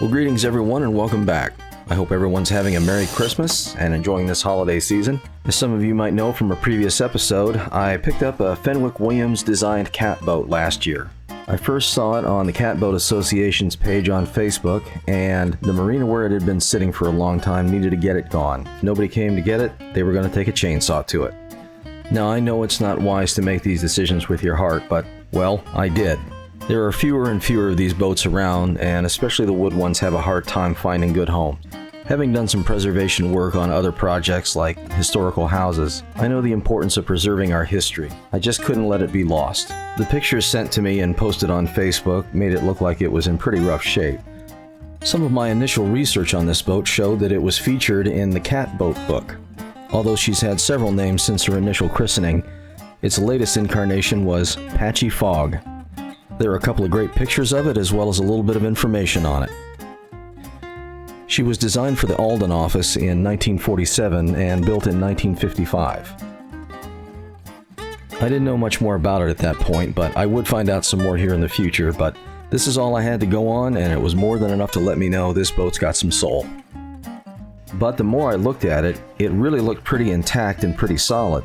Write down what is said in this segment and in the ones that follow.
Well, greetings everyone and welcome back. I hope everyone's having a Merry Christmas and enjoying this holiday season. As some of you might know from a previous episode, I picked up a Fenwick Williams designed catboat last year. I first saw it on the Catboat Association's page on Facebook, and the marina where it had been sitting for a long time needed to get it gone. If nobody came to get it, they were going to take a chainsaw to it. Now, I know it's not wise to make these decisions with your heart, but, well, I did. There are fewer and fewer of these boats around, and especially the wood ones have a hard time finding good homes. Having done some preservation work on other projects like historical houses, I know the importance of preserving our history. I just couldn't let it be lost. The pictures sent to me and posted on Facebook made it look like it was in pretty rough shape. Some of my initial research on this boat showed that it was featured in the Catboat book. Although she's had several names since her initial christening, its latest incarnation was Patchy Fog. There are a couple of great pictures of it as well as a little bit of information on it. She was designed for the Alden office in 1947 and built in 1955. I didn't know much more about it at that point, but I would find out some more here in the future, but this is all I had to go on, and it was more than enough to let me know this boat's got some soul. But the more I looked at it, it really looked pretty intact and pretty solid.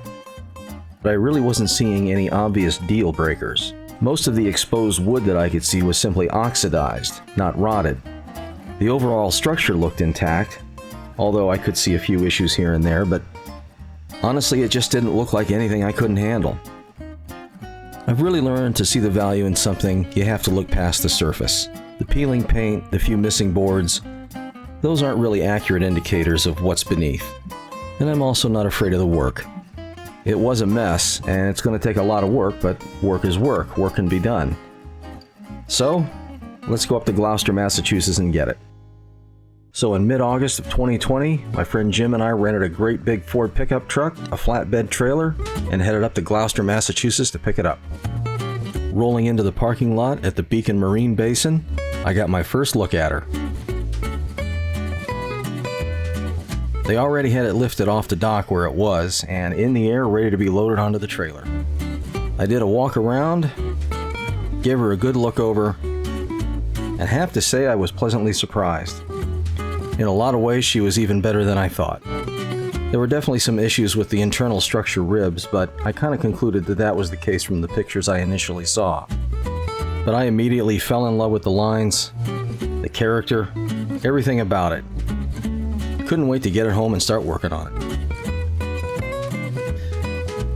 But I really wasn't seeing any obvious deal breakers. Most of the exposed wood that I could see was simply oxidized, not rotted. The overall structure looked intact, although I could see a few issues here and there, but honestly it just didn't look like anything I couldn't handle. I've really learned to see the value in something you have to look past the surface. The peeling paint, the few missing boards, those aren't really accurate indicators of what's beneath. And I'm also not afraid of the work. It was a mess, and it's going to take a lot of work, but work is work. Work can be done. So, let's go up to Gloucester, Massachusetts and get it. So in mid-August of 2020, my friend Jim and I rented a great big Ford pickup truck, a flatbed trailer, and headed up to Gloucester, Massachusetts to pick it up. Rolling into the parking lot at the Beacon Marine Basin, I got my first look at her. They already had it lifted off the dock where it was, and in the air ready to be loaded onto the trailer. I did a walk around, gave her a good look over, and have to say I was pleasantly surprised. In a lot of ways, she was even better than I thought. There were definitely some issues with the internal structure ribs, but I kind of concluded that that was the case from the pictures I initially saw. But I immediately fell in love with the lines, the character, everything about it. Couldn't wait to get it home and start working on it.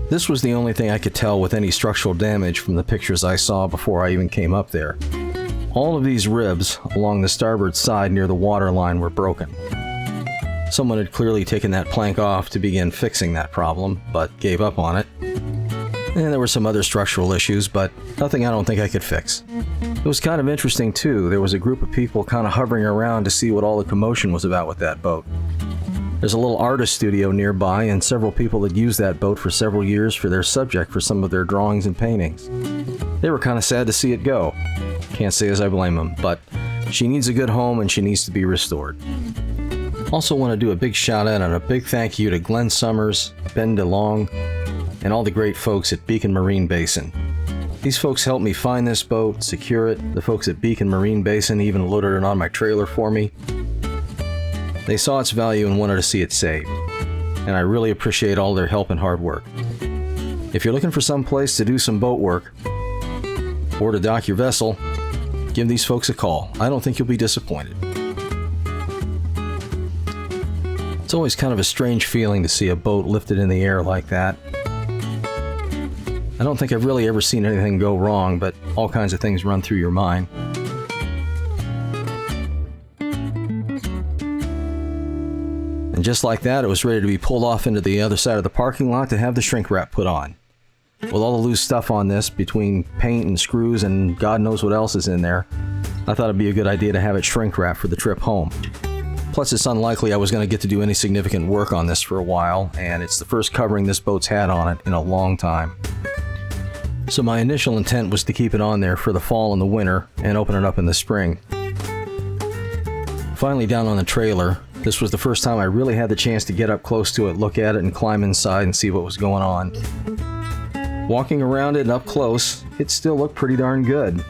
This was the only thing I could tell with any structural damage from the pictures I saw before I even came up there. All of these ribs along the starboard side near the waterline were broken. Someone had clearly taken that plank off to begin fixing that problem, but gave up on it. And there were some other structural issues, but nothing I don't think I could fix. It was kind of interesting too. There was a group of people kind of hovering around to see what all the commotion was about with that boat. There's a little artist studio nearby, and several people had used that boat for several years for their subject for some of their drawings and paintings. They were kind of sad to see it go. Can't say as I blame them, but she needs a good home and she needs to be restored. Also want to do a big shout out and a big thank you to Glenn Summers, Ben DeLong, and all the great folks at Beacon Marine Basin. These folks helped me find this boat, secure it. The folks at Beacon Marine Basin even loaded it on my trailer for me. They saw its value and wanted to see it saved, and I really appreciate all their help and hard work. If you're looking for some place to do some boat work, or to dock your vessel, give these folks a call. I don't think you'll be disappointed. It's always kind of a strange feeling to see a boat lifted in the air like that. I don't think I've really ever seen anything go wrong, but all kinds of things run through your mind. And just like that, it was ready to be pulled off into the other side of the parking lot to have the shrink wrap put on. With all the loose stuff on this, between paint and screws and God knows what else is in there, I thought it'd be a good idea to have it shrink wrapped for the trip home. Plus, it's unlikely I was going to get to do any significant work on this for a while, and it's the first covering this boat's had on it in a long time. So my initial intent was to keep it on there for the fall and the winter and open it up in the spring. Finally down on the trailer, this was the first time I really had the chance to get up close to it, look at it, and climb inside and see what was going on. Walking around it up close, it still looked pretty darn good.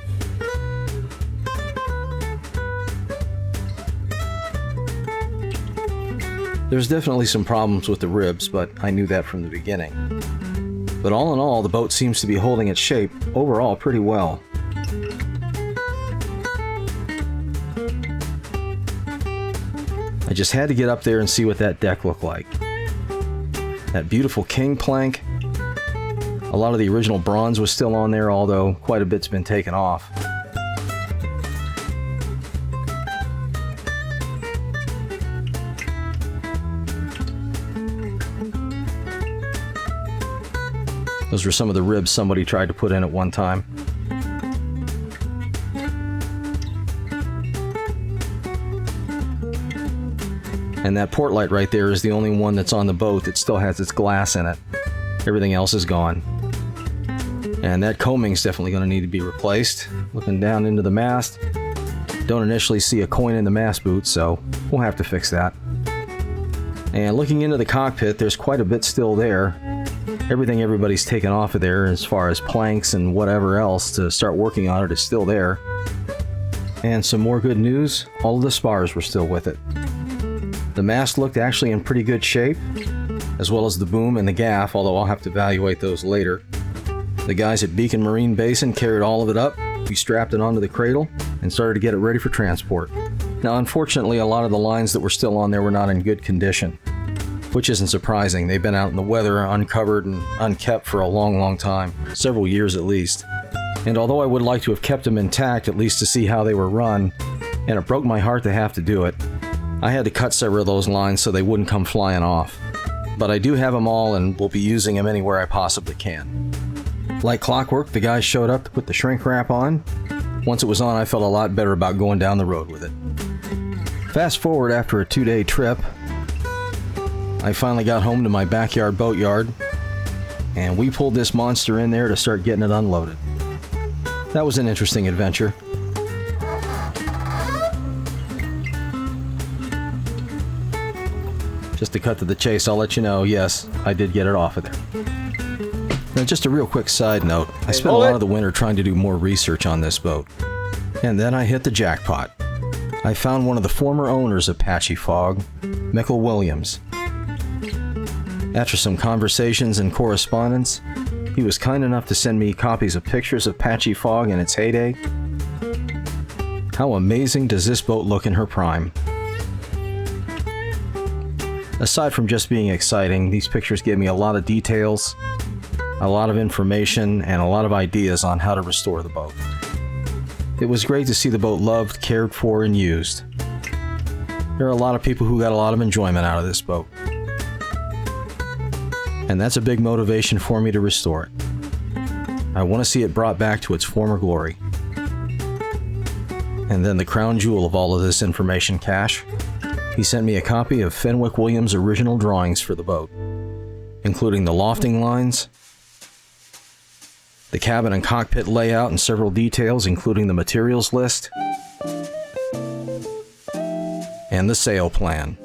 There's definitely some problems with the ribs, but I knew that from the beginning. But all in all, the boat seems to be holding its shape overall pretty well. I just had to get up there and see what that deck looked like. That beautiful king plank. A lot of the original bronze was still on there, although quite a bit's been taken off. Those were some of the ribs somebody tried to put in at one time. And that port light right there is the only one that's on the boat that still has its glass in it. Everything else is gone. And that coaming's definitely going to need to be replaced. Looking down into the mast, don't initially see a coin in the mast boot, so we'll have to fix that. And looking into the cockpit, there's quite a bit still there. Everything everybody's taken off of there as far as planks and whatever else to start working on it is still there. And some more good news, all of the spars were still with it. The mast looked actually in pretty good shape, as well as the boom and the gaff, although I'll have to evaluate those later. The guys at Beacon Marine Basin carried all of it up, we strapped it onto the cradle, and started to get it ready for transport. Now unfortunately, a lot of the lines that were still on there were not in good condition. Which isn't surprising. They've been out in the weather, uncovered and unkept for a long time, several years at least. And although I would like to have kept them intact, at least to see how they were run, and it broke my heart to have to do it, I had to cut several of those lines so they wouldn't come flying off. But I do have them all and will be using them anywhere I possibly can. Like clockwork, the guys showed up to put the shrink wrap on. Once it was on, I felt a lot better about going down the road with it. Fast forward after a 2-day trip, I finally got home to my backyard boatyard, and we pulled this monster in there to start getting it unloaded. That was an interesting adventure. Just to cut to the chase, I'll let you know, yes, I did get it off of there. Now, just a real quick side note, I spent a lot of the winter trying to do more research on this boat. And then I hit the jackpot. I found one of the former owners of Patchy Fog, Fenwick Williams. After some conversations and correspondence, he was kind enough to send me copies of pictures of Patchy Fog in its heyday. How amazing does this boat look in her prime? Aside from just being exciting, these pictures give me a lot of details, a lot of information, and a lot of ideas on how to restore the boat. It was great to see the boat loved, cared for, and used. There are a lot of people who got a lot of enjoyment out of this boat. And that's a big motivation for me to restore it. I want to see it brought back to its former glory. And then the crown jewel of all of this information cache, he sent me a copy of Fenwick Williams' original drawings for the boat, including the lofting lines, the cabin and cockpit layout, and several details including the materials list, and the sail plan.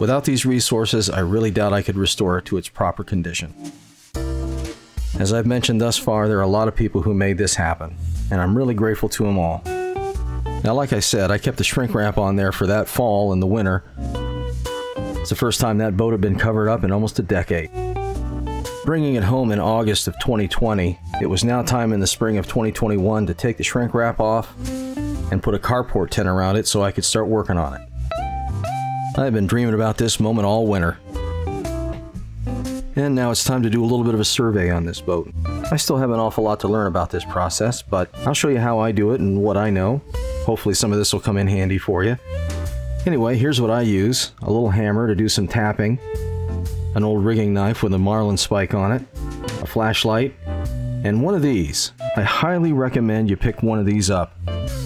Without these resources, I really doubt I could restore it to its proper condition. As I've mentioned thus far, there are a lot of people who made this happen, and I'm really grateful to them all. Now, like I said, I kept the shrink wrap on there for that fall and the winter. It's the first time that boat had been covered up in almost a decade. Bringing it home in August of 2020, it was now time in the spring of 2021 to take the shrink wrap off and put a carport tent around it so I could start working on it. I've been dreaming about this moment all winter. And now it's time to do a little bit of a survey on this boat. I still have an awful lot to learn about this process, but I'll show you how I do it and what I know. Hopefully some of this will come in handy for you. Anyway, here's what I use. A little hammer to do some tapping, an old rigging knife with a marlin spike on it, a flashlight, and one of these. I highly recommend you pick one of these up.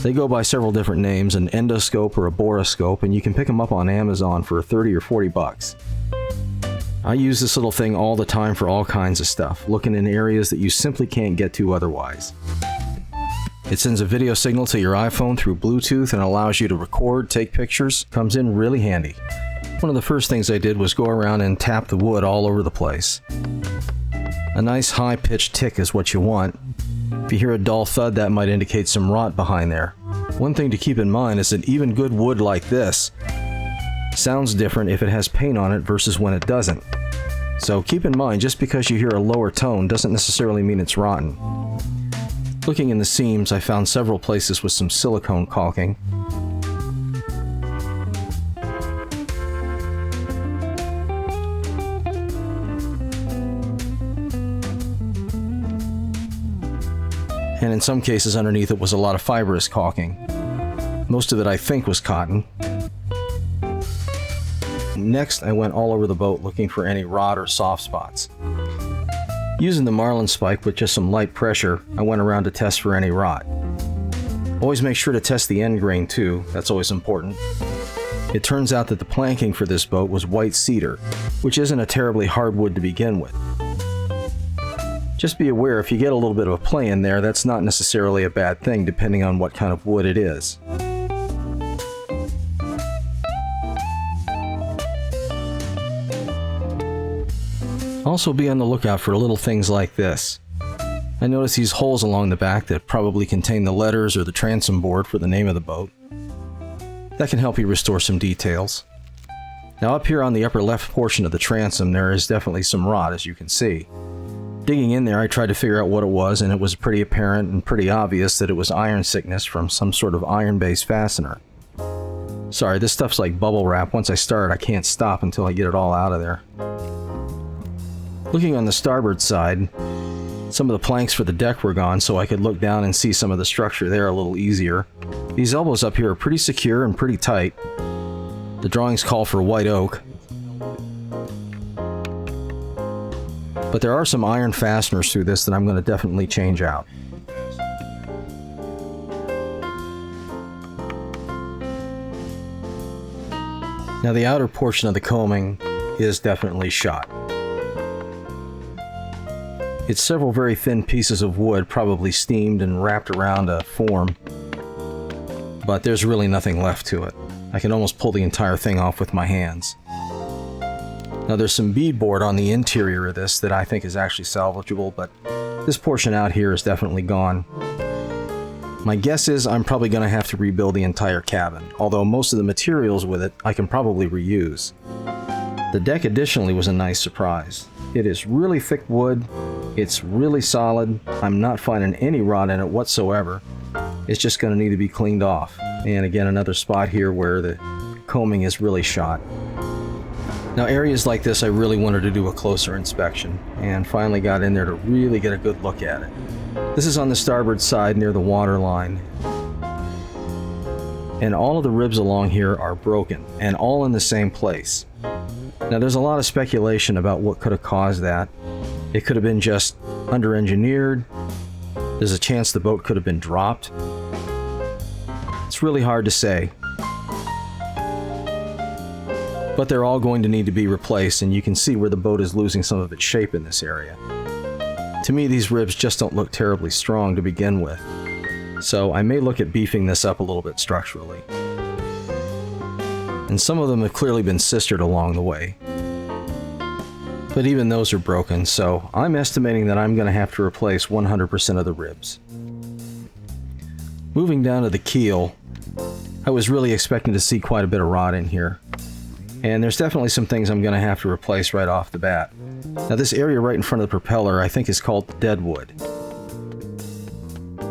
They go by several different names, an endoscope or a boroscope, and you can pick them up on Amazon for 30 or 40 bucks. I use this little thing all the time for all kinds of stuff, looking in areas that you simply can't get to otherwise. It sends a video signal to your iPhone through Bluetooth and allows you to record, take pictures. Comes in really handy. One of the first things I did was go around and tap the wood all over the place. A nice high-pitched tick is what you want. If you hear a dull thud, that might indicate some rot behind there. One thing to keep in mind is that even good wood like this sounds different if it has paint on it versus when it doesn't. So keep in mind, just because you hear a lower tone doesn't necessarily mean it's rotten. Looking in the seams, I found several places with some silicone caulking. And in some cases underneath it was a lot of fibrous caulking. Most of it I think was cotton. Next, I went all over the boat looking for any rot or soft spots. Using the marlin spike with just some light pressure, I went around to test for any rot. Always make sure to test the end grain too, that's always important. It turns out that the planking for this boat was white cedar, which isn't a terribly hard wood to begin with. Just be aware if you get a little bit of a play in there, that's not necessarily a bad thing depending on what kind of wood it is. Also be on the lookout for little things like this. I noticed these holes along the back that probably contain the letters or the transom board for the name of the boat. That can help you restore some details. Now up here on the upper left portion of the transom there is definitely some rot, as you can see. Digging in there, I tried to figure out what it was, and it was pretty apparent and pretty obvious that it was iron sickness from some sort of iron-based fastener. Sorry, this stuff's like bubble wrap. Once I start, I can't stop until I get it all out of there. Looking on the starboard side, some of the planks for the deck were gone, so I could look down and see some of the structure there a little easier. These elbows up here are pretty secure and pretty tight. The drawings call for white oak. But there are some iron fasteners through this that I'm going to definitely change out. Now the outer portion of the combing is definitely shot. It's several very thin pieces of wood, probably steamed and wrapped around a form, but there's really nothing left to it. I can almost pull the entire thing off with my hands. Now there's some beadboard on the interior of this that I think is actually salvageable, but this portion out here is definitely gone. My guess is I'm probably going to have to rebuild the entire cabin, although most of the materials with it I can probably reuse. The deck additionally was a nice surprise. It is really thick wood, it's really solid, I'm not finding any rot in it whatsoever. It's just going to need to be cleaned off. And again, another spot here where the combing is really shot. Now areas like this I really wanted to do a closer inspection, and finally got in there to really get a good look at it. This is on the starboard side near the water line. And all of the ribs along here are broken, and all in the same place. Now there's a lot of speculation about what could have caused that. It could have been just under-engineered. There's a chance the boat could have been dropped. It's really hard to say. But they're all going to need to be replaced, and you can see where the boat is losing some of its shape in this area. To me, these ribs just don't look terribly strong to begin with, so I may look at beefing this up a little bit structurally. And some of them have clearly been sistered along the way. But even those are broken, so I'm estimating that I'm going to have to replace 100% of the ribs. Moving down to the keel, I was really expecting to see quite a bit of rot in here. And there's definitely some things I'm going to have to replace right off the bat. Now this area right in front of the propeller I think is called deadwood.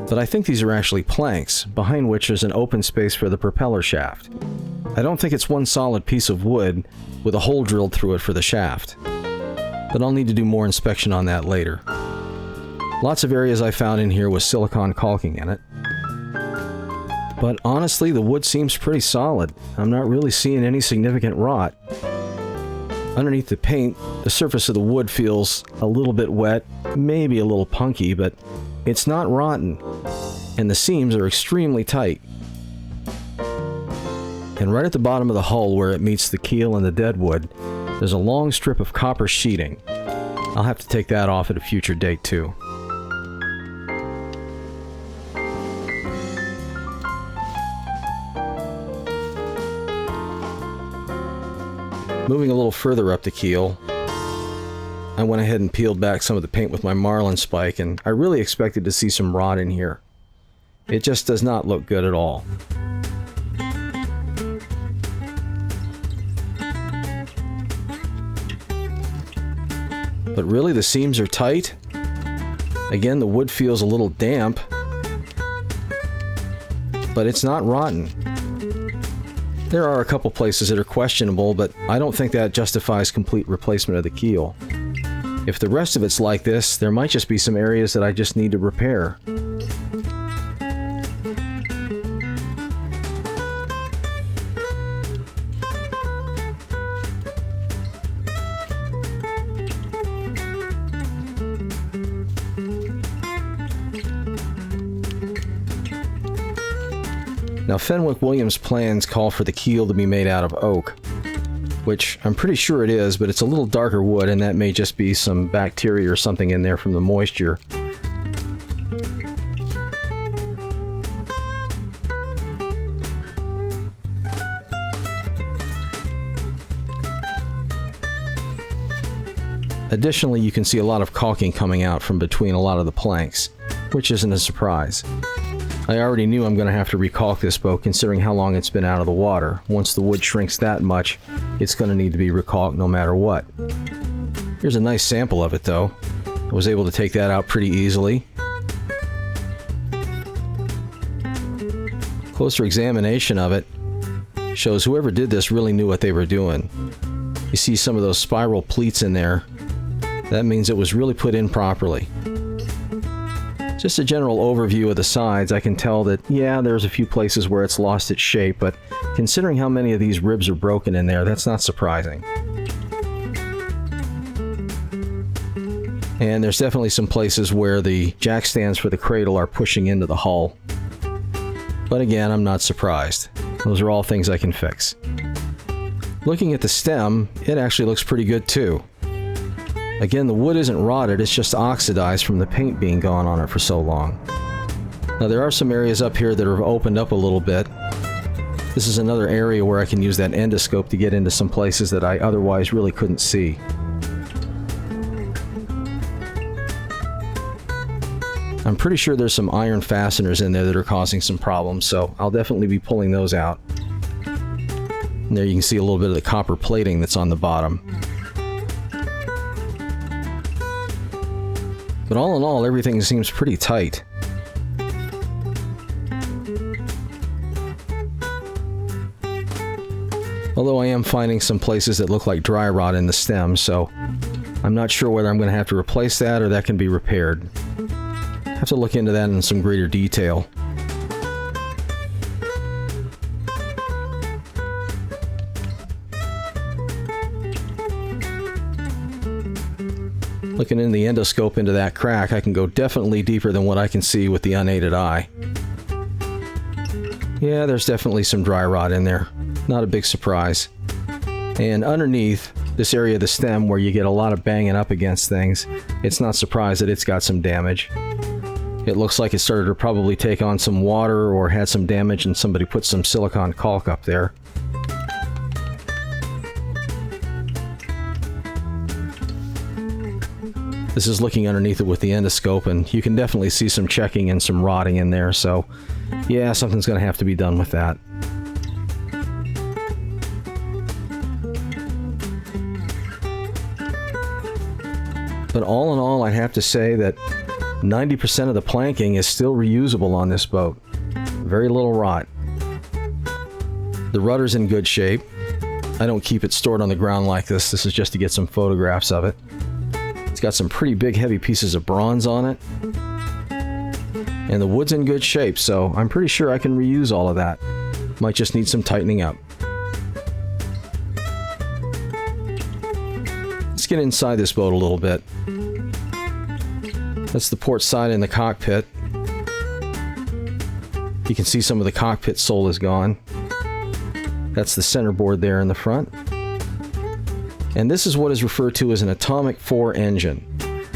But I think these are actually planks, behind which there's an open space for the propeller shaft. I don't think it's one solid piece of wood with a hole drilled through it for the shaft. But I'll need to do more inspection on that later. Lots of areas I found in here with silicone caulking in it. But honestly, the wood seems pretty solid. I'm not really seeing any significant rot. Underneath the paint, the surface of the wood feels a little bit wet, maybe a little punky, but it's not rotten. And the seams are extremely tight. And right at the bottom of the hull where it meets the keel and the deadwood, there's a long strip of copper sheeting. I'll have to take that off at a future date too. Moving a little further up the keel, I went ahead and peeled back some of the paint with my marlin spike, and I really expected to see some rot in here. It just does not look good at all. But really, the seams are tight. Again, the wood feels a little damp, but it's not rotten. There are a couple places that are questionable, but I don't think that justifies complete replacement of the keel. If the rest of it's like this, there might just be some areas that I just need to repair. Now, Fenwick Williams' plans call for the keel to be made out of oak, which I'm pretty sure it is, but it's a little darker wood, and that may just be some bacteria or something in there from the moisture. Additionally, you can see a lot of caulking coming out from between a lot of the planks, which isn't a surprise. I already knew I'm going to have to recaulk this boat considering how long it's been out of the water. Once the wood shrinks that much, it's going to need to be recaulked no matter what. Here's a nice sample of it though. I was able to take that out pretty easily. Closer examination of it shows whoever did this really knew what they were doing. You see some of those spiral pleats in there. That means it was really put in properly. Just a general overview of the sides, I can tell that, yeah, there's a few places where it's lost its shape, but considering how many of these ribs are broken in there, that's not surprising. And there's definitely some places where the jack stands for the cradle are pushing into the hull. But again, I'm not surprised. Those are all things I can fix. Looking at the stem, it actually looks pretty good too. Again, the wood isn't rotted, it's just oxidized from the paint being gone on it for so long. Now there are some areas up here that have opened up a little bit. This is another area where I can use that endoscope to get into some places that I otherwise really couldn't see. I'm pretty sure there's some iron fasteners in there that are causing some problems, so I'll definitely be pulling those out. And there you can see a little bit of the copper plating that's on the bottom. But all in all, everything seems pretty tight. Although I am finding some places that look like dry rot in the stem, so I'm not sure whether I'm going to have to replace that or that can be repaired. I have to look into that in some greater detail. Looking in the endoscope into that crack, I can go definitely deeper than what I can see with the unaided eye. Yeah, there's definitely some dry rot in there. Not a big surprise. And underneath this area of the stem where you get a lot of banging up against things, it's not surprised that it's got some damage. It looks like it started to probably take on some water or had some damage and somebody put some silicone caulk up there. This is looking underneath it with the endoscope, and you can definitely see some checking and some rotting in there, so yeah, something's going to have to be done with that. But all in all, I'd have to say that 90% of the planking is still reusable on this boat. Very little rot. The rudder's in good shape. I don't keep it stored on the ground like this. This is just to get some photographs of it. It's got some pretty big heavy pieces of bronze on it. And the wood's in good shape, so I'm pretty sure I can reuse all of that. Might just need some tightening up. Let's get inside this boat a little bit. That's the port side in the cockpit. You can see some of the cockpit sole is gone. That's the centerboard there in the front. And this is what is referred to as an atomic 4 engine.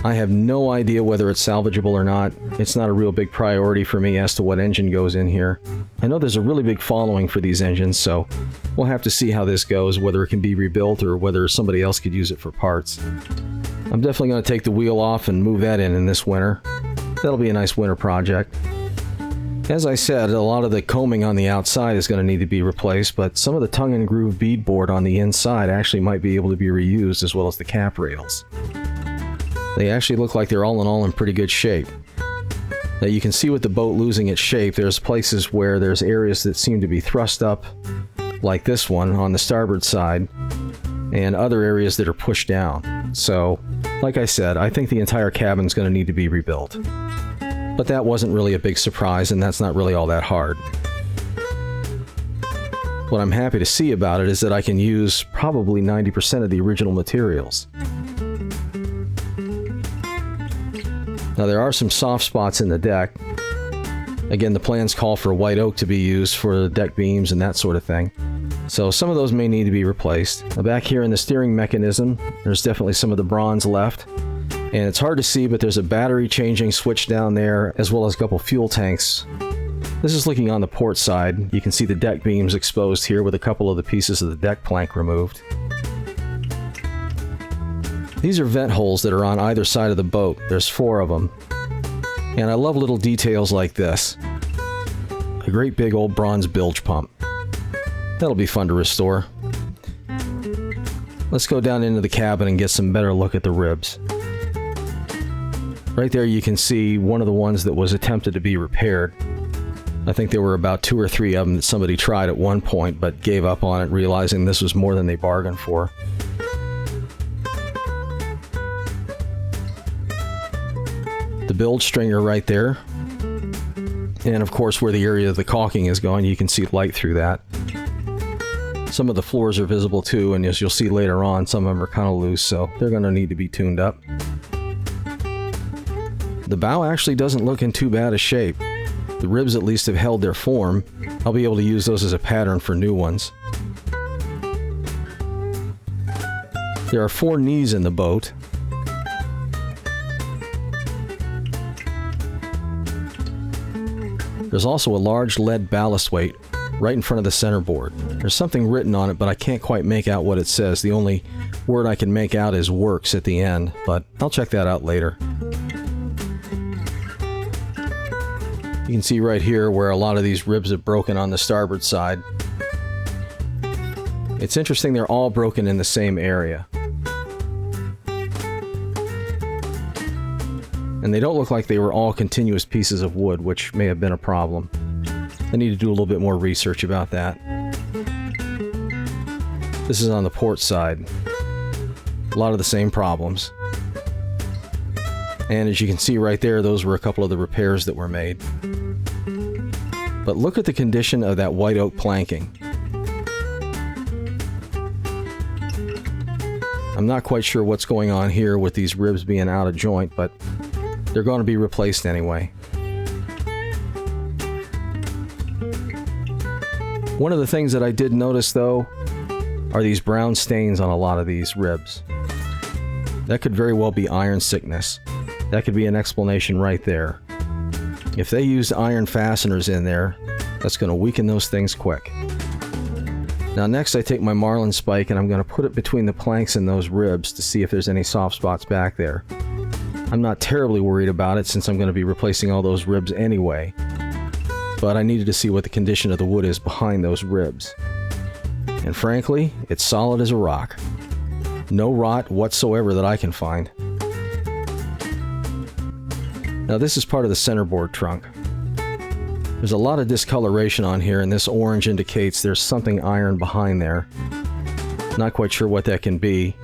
I have no idea whether it's salvageable or not. It's not a real big priority for me as to what engine goes in here. I know there's a really big following for these engines, so we'll have to see how this goes, whether it can be rebuilt or whether somebody else could use it for parts. I'm definitely going to take the wheel off and move that in this winter. That'll be a nice winter project. As I said, a lot of the combing on the outside is going to need to be replaced, but some of the tongue and groove beadboard on the inside actually might be able to be reused, as well as the cap rails. They actually look like they're all in all in pretty good shape. Now you can see with the boat losing its shape, there's places where there's areas that seem to be thrust up, like this one on the starboard side, and other areas that are pushed down. So, like I said, I think the entire cabin's going to need to be rebuilt. But that wasn't really a big surprise, and that's not really all that hard. What I'm happy to see about it is that I can use probably 90% of the original materials. Now there are some soft spots in the deck. Again, the plans call for white oak to be used for the deck beams and that sort of thing. So some of those may need to be replaced. Now back here in the steering mechanism, there's definitely some of the bronze left. And it's hard to see, but there's a battery changing switch down there, as well as a couple fuel tanks. This is looking on the port side. You can see the deck beams exposed here with a couple of the pieces of the deck plank removed. These are vent holes that are on either side of the boat. There's 4 of them. And I love little details like this. A great big old bronze bilge pump. That'll be fun to restore. Let's go down into the cabin and get some better look at the ribs. Right there you can see one of the ones that was attempted to be repaired. I think there were about 2 or 3 of them that somebody tried at one point but gave up on it, realizing this was more than they bargained for. The bilge stringer right there. And of course where the area of the caulking is going, you can see light through that. Some of the floors are visible too, and as you'll see later on, some of them are kind of loose, so they're going to need to be tuned up. The bow actually doesn't look in too bad a shape. The ribs at least have held their form. I'll be able to use those as a pattern for new ones. There are 4 knees in the boat. There's also a large lead ballast weight right in front of the centerboard. There's something written on it, but I can't quite make out what it says. The only word I can make out is works at the end, but I'll check that out later. You can see right here where a lot of these ribs have broken on the starboard side. It's interesting they're all broken in the same area. And they don't look like they were all continuous pieces of wood, which may have been a problem. I need to do a little bit more research about that. This is on the port side. A lot of the same problems. And as you can see right there, those were a couple of the repairs that were made. But look at the condition of that white oak planking. I'm not quite sure what's going on here with these ribs being out of joint, but they're going to be replaced anyway. One of the things that I did notice though are these brown stains on a lot of these ribs. That could very well be iron sickness. That could be an explanation right there. If they used iron fasteners in there, that's going to weaken those things quick. Now next I take my marlin spike and I'm going to put it between the planks and those ribs to see if there's any soft spots back there. I'm not terribly worried about it since I'm going to be replacing all those ribs anyway, but I needed to see what the condition of the wood is behind those ribs. And frankly, it's solid as a rock. No rot whatsoever that I can find. Now this is part of the centerboard trunk. There's a lot of discoloration on here, and this orange indicates there's something iron behind there. Not quite sure what that can be.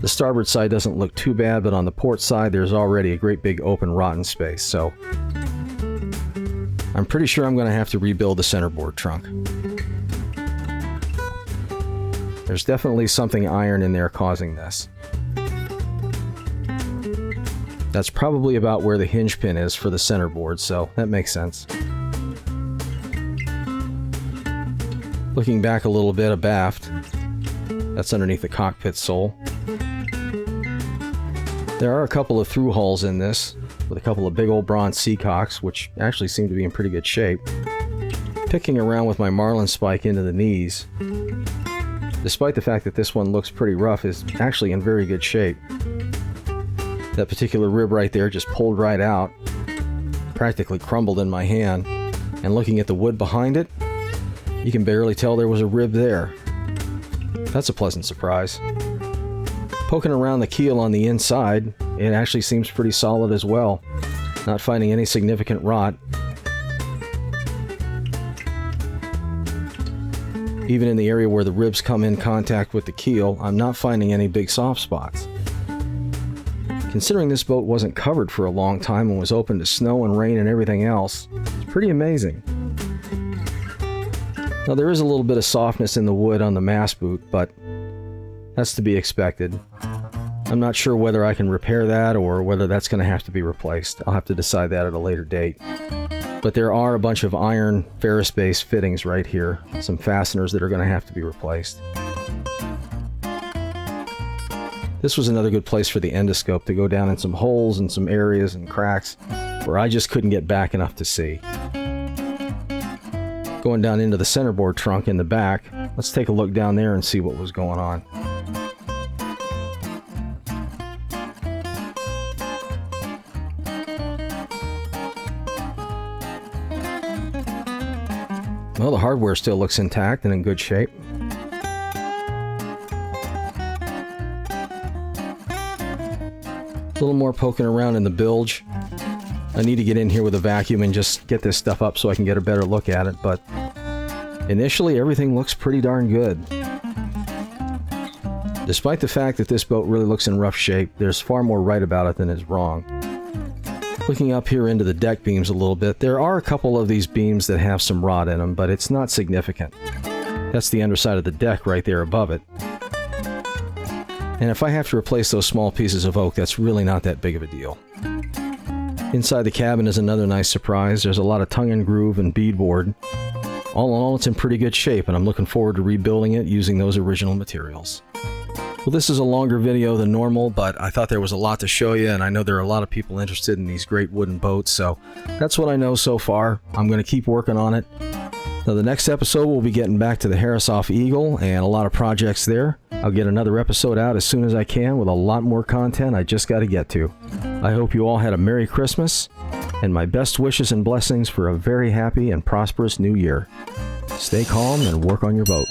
The starboard side doesn't look too bad, but on the port side there's already a great big open rotten space, so I'm pretty sure I'm going to have to rebuild the centerboard trunk. There's definitely something iron in there causing this. That's probably about where the hinge pin is for the centerboard, so that makes sense. Looking back a little bit abaft, that's underneath the cockpit sole. There are a couple of through holes in this, with a couple of big old bronze seacocks, which actually seem to be in pretty good shape. Picking around with my marlin spike into the knees, despite the fact that this one looks pretty rough, is actually in very good shape. That particular rib right there just pulled right out, practically crumbled in my hand, and looking at the wood behind it, you can barely tell there was a rib there. That's a pleasant surprise. Poking around the keel on the inside, it actually seems pretty solid as well. Not finding any significant rot. Even in the area where the ribs come in contact with the keel, I'm not finding any big soft spots. Considering this boat wasn't covered for a long time and was open to snow and rain and everything else, it's pretty amazing. Now there is a little bit of softness in the wood on the mast boot, but that's to be expected. I'm not sure whether I can repair that or whether that's going to have to be replaced. I'll have to decide that at a later date. But there are a bunch of iron ferrous-based fittings right here, some fasteners that are going to have to be replaced. This was another good place for the endoscope to go down in some holes and some areas and cracks where I just couldn't get back enough to see. Going down into the centerboard trunk in the back, let's take a look down there and see what was going on. Well, the hardware still looks intact and in good shape. A little more poking around in the bilge. I need to get in here with a vacuum and just get this stuff up so I can get a better look at it, but initially everything looks pretty darn good. Despite the fact that this boat really looks in rough shape, there's far more right about it than is wrong. Looking up here into the deck beams a little bit, there are a couple of these beams that have some rot in them, but it's not significant. That's the underside of the deck right there above it. And if I have to replace those small pieces of oak, that's really not that big of a deal. Inside the cabin is another nice surprise. There's a lot of tongue and groove and beadboard. All in all, it's in pretty good shape, and I'm looking forward to rebuilding it using those original materials. Well, this is a longer video than normal, but I thought there was a lot to show you, and I know there are a lot of people interested in these great wooden boats, so that's what I know so far. I'm going to keep working on it. Now, the next episode, we'll be getting back to the Harrisoff Eagle and a lot of projects there. I'll get another episode out as soon as I can with a lot more content I just got to get to. I hope you all had a Merry Christmas, and my best wishes and blessings for a very happy and prosperous New Year. Stay calm and work on your boat.